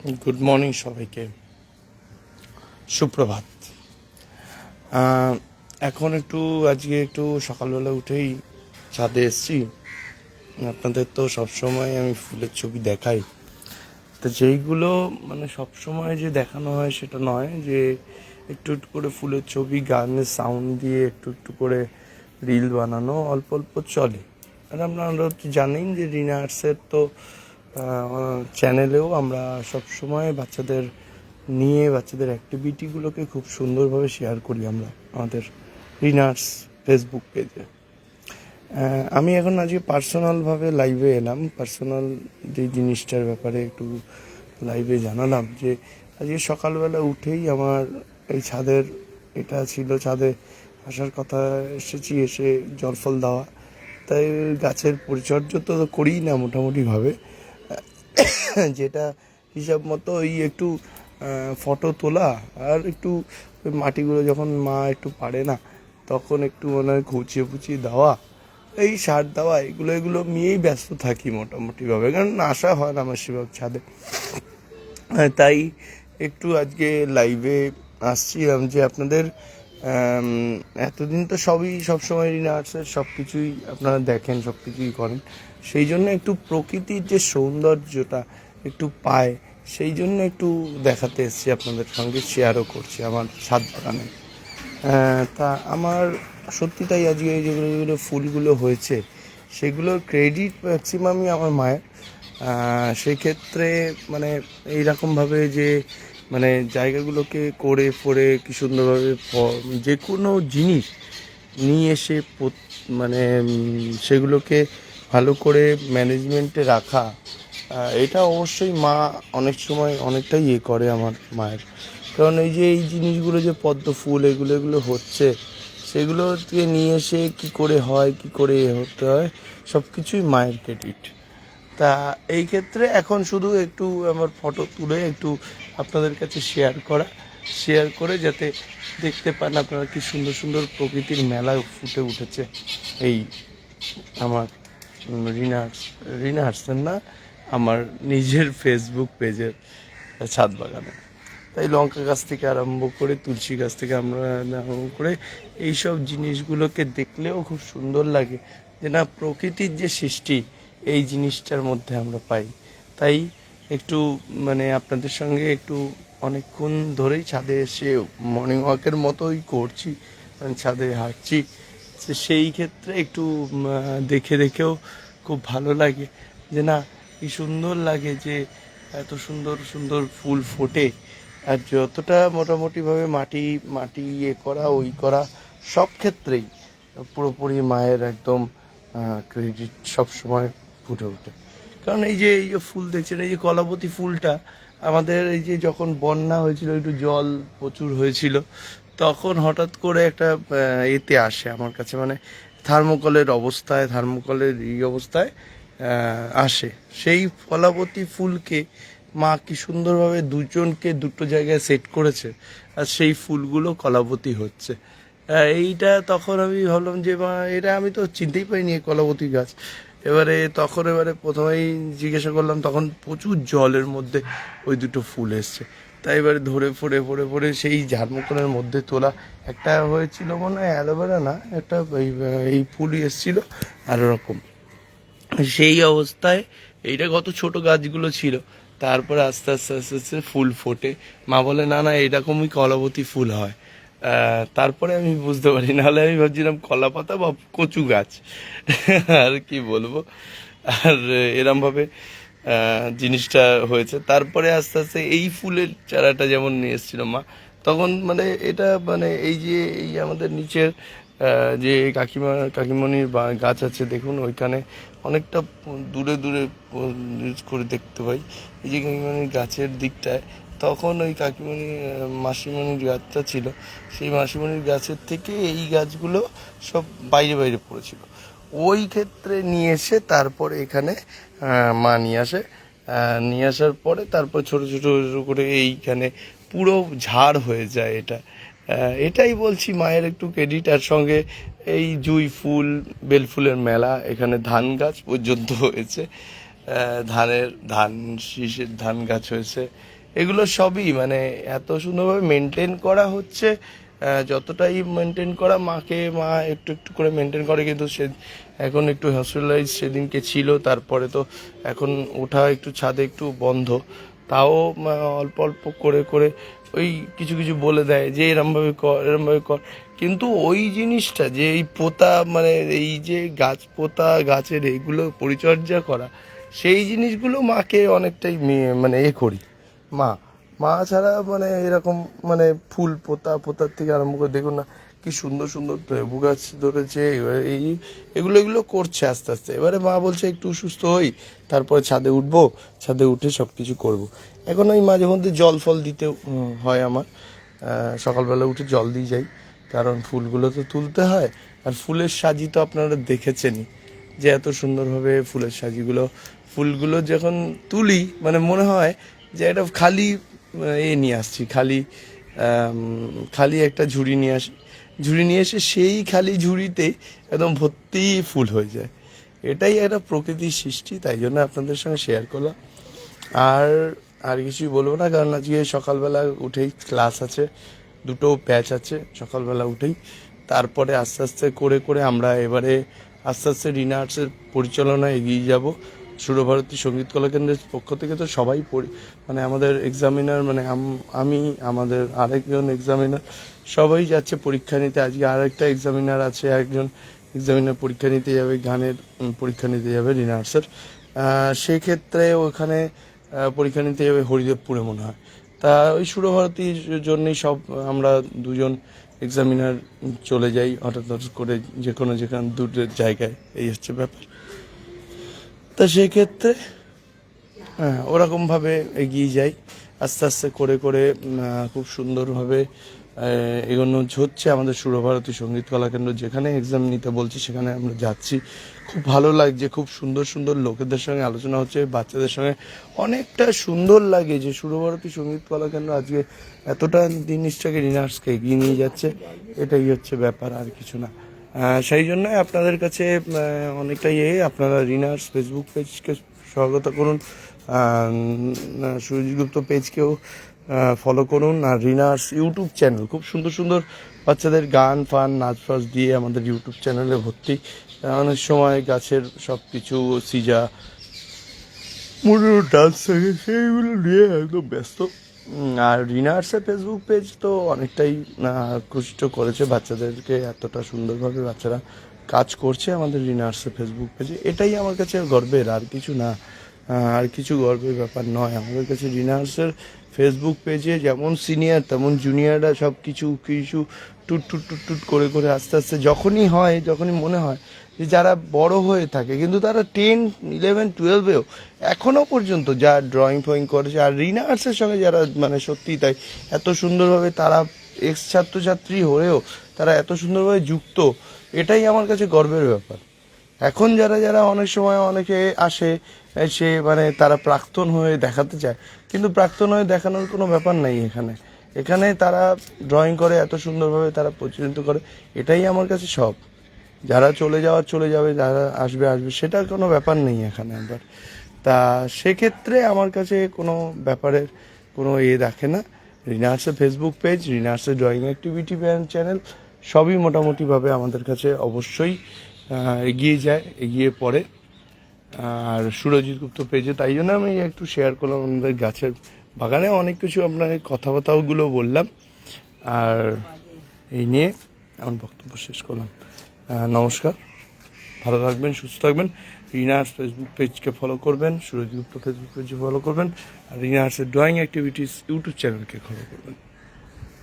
Good morning সবাইকে, সুপ্রভাত। এখন আজকে সকালবেলা উঠেই ছাদে এসেছি। আপনাদের তো সবসময় আমি ফুলের ছবি দেখাই, তো যেইগুলো সবসময় যে দেখানো হয় সেটা নয়, যে একটু একটু করে ফুলের ছবি গানের সাউন্ড দিয়ে একটু একটু করে রিল বানানো অল্প অল্প চলে। আর আপনারা জানেন যে রিনা আর্টসের তো চ্যানেলেও আমরা সবসময় বাচ্চাদের অ্যাক্টিভিটিগুলোকে খুব সুন্দরভাবে শেয়ার করি আমরা আমাদের রিনার্স ফেসবুক পেজে। আমি এখন আজকে পার্সোনালভাবে লাইভে এলাম, পার্সোনাল যে জিনিসটার ব্যাপারে একটু লাইভে জানালাম যে আজকে সকালবেলা উঠেই আমার এই ছাদে আসার কথা, এসে জল ফল দেওয়া। তাই গাছের পরিচর্যা তো করিই না মোটামুটিভাবে, যেটা হিসাব মতো একটু ফটো তোলা আর একটু মাটিগুলো যখন মা একটু পারে না তখন একটু খুঁচিয়ে ফুচিয়ে দেওয়া, এই সার দেওয়া, এগুলো নিয়েই ব্যস্ত থাকি মোটামুটিভাবে, কারণ আসা হয় না আমার সেভাবে ছাদে। তাই একটু আজকে লাইভে আসছিলাম যে আপনাদের এতদিন তো সবসময় রিনা আর্টসের সব কিছুই আপনারা দেখেন, সব কিছুই করেন, সেই জন্য একটু প্রকৃতির যে সৌন্দর্যটা একটু পায়, সেই জন্য একটু দেখাতে এসেছি, আপনাদের সঙ্গে শেয়ারও করছি আমার ছাদ বাগানে। তা আমার সত্যি তাই আজকে যেগুলো ফুলগুলো হয়েছে সেগুলোর ক্রেডিট ম্যাক্সিমামই আমার মায়ের। সেক্ষেত্রে এইরকমভাবে যে জায়গাগুলোকে করে কি সুন্দরভাবে যে কোনো জিনিস নিয়ে এসে সেগুলোকে ভালো করে ম্যানেজমেন্টে রাখা, এটা অবশ্যই মা অনেক সময় অনেকটাই করে আমার মায়ের। কারণ এই জিনিসগুলো যে পদ্ম ফুল এগুলো হচ্ছে, সেগুলোকে নিয়ে এসে কী করে হয়, কী করে হতে হয়, সব কিছুই মায়ের ক্রেডিট। তা এই ক্ষেত্রে এখন শুধু একটু আমার ফটো তুলে একটু আপনাদের কাছে শেয়ার করে যাতে দেখতে পান আপনারা কি সুন্দর সুন্দর প্রকৃতির মেলা ফুটে উঠেছে এই আমার রিনা হার্সেন না, আমার নিজের ফেসবুক পেজের ছাদ বাগানে। তাই লঙ্কা গাছ থেকে আরম্ভ করে তুলসী গাছ থেকে আরম্ভ করে এইসব জিনিসগুলোকে দেখলেও খুব সুন্দর লাগে যে না, প্রকৃতির যে সৃষ্টি এই জিনিসটার মধ্যে আমরা পাই। তাই একটু আপনাদের সঙ্গে একটু অনেকক্ষণ ধরেই ছাদে এসে মর্নিং ওয়াকের মতোই করছি, ছাদে হাঁটছি। সেই ক্ষেত্রে একটু দেখেও খুব ভালো লাগে যে না, কি সুন্দর লাগে যে এত সুন্দর সুন্দর ফুল ফোটে। আর যতটা মোটামুটিভাবে মাটি করা সব ক্ষেত্রেই পুরোপুরি মায়ের একদম ক্রেডিট সবসময় ফুটে ওঠে। কারণ এই যে ফুল দেখছেন, এই যে কলাবতী ফুলটা আমাদের এই যে যখন বন্যা হয়েছিল, একটু জল প্রচুর হয়েছিল, তখন হঠাৎ করে একটা এতে আসে আমার কাছে, থার্মোকলের অবস্থায় আসে। সেই কলাবতী ফুলকে মা কি সুন্দরভাবে দুজনকে দুটো জায়গায় সেট করেছে, আর সেই ফুলগুলো কলাবতী হচ্ছে। এইটা তখন আমি ভাবলাম যে মা, এটা আমি তো চিনতেই পারিনি কলাবতী গাছ। এবারে প্রথমেই জিজ্ঞাসা করলাম, তখন প্রচুর জলের মধ্যে ওই দুটো ফুল এসছে। তাই এবারে ধরে ফোরে সেই ঝাড়মুখনের মধ্যে তোলা একটা হয়েছিল, মনে হয় অ্যালোভেরা না, একটা এই ফুলই এসছিল আর ওরকম। সেই অবস্থায় এইটা কত ছোট গাছগুলো ছিল, তারপরে আস্তে আস্তে আস্তে আস্তে ফুল ফোটে। মা বলে না না, এরকমই কলাবতী ফুল হয়। তারপরে আমি বুঝতে পারি, নাহলে আমি ভাবছিলাম কলা পাতা বা কচু গাছ। আর কি বলবো। আর এরমভাবে জিনিসটা হয়েছে। তারপরে আস্তে আস্তে এই ফুলের চারাটা যেমন নিয়ে এসেছিল মা, তখন এটা এই আমাদের নিচের যে কাকিমণির গাছ আছে, দেখুন ওইখানে অনেকটা দূরে করে দেখতে পাই এই যে কাকিমণির গাছের দিকটায়। তখন ওই মাসিমণির গাছটা ছিল, সেই মাসিমণির গাছের থেকে এই গাছগুলো সব বাইরে পড়েছিল। ওই ক্ষেত্রে নিয়ে এসে তারপরে এখানে মা নিয়ে আসার পরে তারপর ছোট করে এইখানে পুরো ঝাড় হয়ে যায়। এটাই বলছি মায়ের একটু ক্রেডিট। আর সঙ্গে এই জুঁই ফুল, বেলফুলের মেলা, এখানে ধান গাছ পর্যন্ত হয়েছে। ধান শীষের ধান গাছ হয়েছে, এগুলো সবই মানে এত সুন্দরভাবে মেনটেন করা হচ্ছে। যতটাই মেনটেন করা, মা একটু একটু করে মেনটেন করে, কিন্তু সে এখন একটু হসপিটালাইজ সেদিনকে ছিল, তারপরে তো এখন ওঠা একটু ছাদে একটু বন্ধ, তাও অল্প অল্প করে করে ওই কিছু কিছু বলে দেয় যে এরমভাবে কর এরমভাবে কর, কিন্তু ওই জিনিসটা যে এই পোতা মানে এই যে গাছ পোতা গাছের এইগুলো পরিচর্যা করা, সেই জিনিসগুলো মাকে অনেকটাই মানে করি। মা মা ছাড়া মানে এরকম মানে ফুল পোতার থেকে আরম্ভ করে দেখুন না কি সুন্দর সুন্দর লেবু গাছ ধরেছে, এবারে এগুলো এগুলো করছে আস্তে আস্তে। এবারে মা বলছে একটু সুস্থ হই, তারপরে ছাদে উঠবো, ছাদে উঠে সব কিছু করবো। এখন ওই মাঝে মধ্যে জল ফল দিতে হয় আমার, সকালবেলা উঠে জল দিয়ে যাই, কারণ ফুলগুলো তো তুলতে হয়। আর ফুলের সাজি তো আপনারা দেখেছেনই যে এত সুন্দরভাবে ফুলের ফুলগুলো যখন তুলি মানে মনে হয় যে এটা খালি নিয়ে আসছি, খালি একটা ঝুড়ি নিয়ে এসে সেই খালি ঝুড়িতে একদম ভর্তি ফুল হয়ে যায়। এটাই একটা প্রকৃতির সৃষ্টি, তাই জন্য আপনাদের সঙ্গে শেয়ার করলাম। আর আর কিছুই বলবো না, কারণ আজকে সকালবেলা উঠেই ক্লাস আছে, দুটো ব্যাচ আছে সকালবেলা উঠেই। তারপরে আস্তে আস্তে করে করে আমরা এবারে আস্তে আস্তে রিনা আর্টসের পরিচালনায় এগিয়ে যাব। সুরভারতী সঙ্গীত কলা কেন্দ্রের পক্ষ থেকে তো সবাই মানে আমাদের এক্সামিনার মানে আমি, আমাদের আরেকজন এক্সামিনার, সবাই যাচ্ছে পরীক্ষা নিতে। আজকে আরেকটা এক্সামিনার আছে, একজন এক্সামিনার পরীক্ষা নিতে যাবে, গানের পরীক্ষা নিতে যাবে রিনা আর্টসের। সেক্ষেত্রে ওখানে পরীক্ষা নিতে যাবে হরিদেবপুরে মনে হয়। তা ওই সুরভারতীর জন্যই সব আমরা দুজন এক্সামিনার চলে যাই হঠাৎ হঠাৎ করে যেখানে দূরের জায়গায়, এই হচ্ছে ব্যাপার। তা সেক্ষেত্রে হ্যাঁ ওরকমভাবে এগিয়ে যাই আস্তে আস্তে করে করে, খুব সুন্দরভাবে এগোনো হচ্ছে আমাদের সুরভারতী সঙ্গীত কলা কেন্দ্র। যেখানে এক্সাম নিতে বলছি সেখানে আমরা যাচ্ছি, খুব ভালো লাগছে, খুব সুন্দর সুন্দর লোকেদের সঙ্গে আলোচনা হচ্ছে, বাচ্চাদের সঙ্গে অনেকটা সুন্দর লাগে যে সুরভারতী সঙ্গীত কলা কেন্দ্র আজকে এতটা জিনিসটাকে রিনার্সকে এগিয়ে নিয়ে যাচ্ছে। এটাই হচ্ছে ব্যাপার, আর কিছু না। সেই জন্য আপনাদের কাছে অনেকটাই আপনারা রিনার্স ফেসবুক পেজকে স্বাগত করুন, সুরজিৎ গুপ্ত পেজকেও ফলো করুন, আর রিনার্স ইউটিউব চ্যানেল খুব সুন্দর সুন্দর বাচ্চাদের গান ফান নাচ ফাচ দিয়ে আমাদের ইউটিউব চ্যানেলে ভর্তি। অনেক সময় গাছের সব কিছু সিজা ডান্স থাকে, সেইগুলো নিয়ে একদম ব্যস্ত। আর রিনার্সের ফেসবুক পেজ তো অনেকটাই আকৃষ্ট করেছে বাচ্চাদেরকে, এতটা সুন্দরভাবে বাচ্চারা কাজ করছে আমাদের রিনার্সের ফেসবুক পেজে। এটাই আমার কাছে গর্বের, আর কিছু না, আর কিছু গর্বের ব্যাপার নয় আমাদের কাছে। রিনার্সের ফেসবুক পেজে যেমন সিনিয়র তেমন জুনিয়ররা সব কিছু কিছু টুট টুট টুট টুট করে করে আস্তে আস্তে যখনই মনে হয় যে যারা বড় হয়ে থাকে কিন্তু তারা 10, 11, 12-এও এখনও পর্যন্ত যা ড্রয়িং ফয়িং করেছে, আর রিনা আর্টসের সঙ্গে যারা মানে সত্যিই তাই এত সুন্দরভাবে তারা এক্স ছাত্রছাত্রী হয়েও তারা এত সুন্দরভাবে যুক্ত, এটাই আমার কাছে গর্বের ব্যাপার। এখন যারা যারা অনেক সময় অনেকে আসে সে মানে তারা প্রাক্তন হয়ে দেখাতে চায়, কিন্তু প্রাক্তন হয়ে দেখানোর কোনো ব্যাপার নাই এখানে তারা ড্রয়িং করে এত সুন্দরভাবে তারা প্রচলিত করে, এটাই আমার কাছে সব। যারা চলে যাবে, যারা আসবে সেটার কোনো ব্যাপার নেই এখানে আবার। তা সেক্ষেত্রে আমার কাছে কোনো ব্যাপারের কোনো দেখে না। রিনার্সের ফেসবুক পেজ, রিনার্সের ড্রয়িং অ্যাক্টিভিটি চ্যানেল সবই মোটামুটিভাবে আমাদের কাছে অবশ্যই এগিয়ে পড়ে। আর সুরজিৎ গুপ্ত পেজে তাই জন্য আমি একটু শেয়ার করলাম আমাদের গাছের বাগানে অনেক কিছু আপনাকে কথাবার্তাগুলো বললাম, আর এই নিয়ে আমার বক্তব্য শেষ করলাম। নমস্কার, ভালো থাকবেন, সুস্থ থাকবেন। রিনার্স ফেসবুক পেজকে ফলো করবেন, সুরজিৎ গুপ্ত ফেসবুক পেজে ফলো করবেন, আর রিনার্সের ড্রয়িং অ্যাক্টিভিটিস ইউটিউব চ্যানেলকে ফলো করবেন।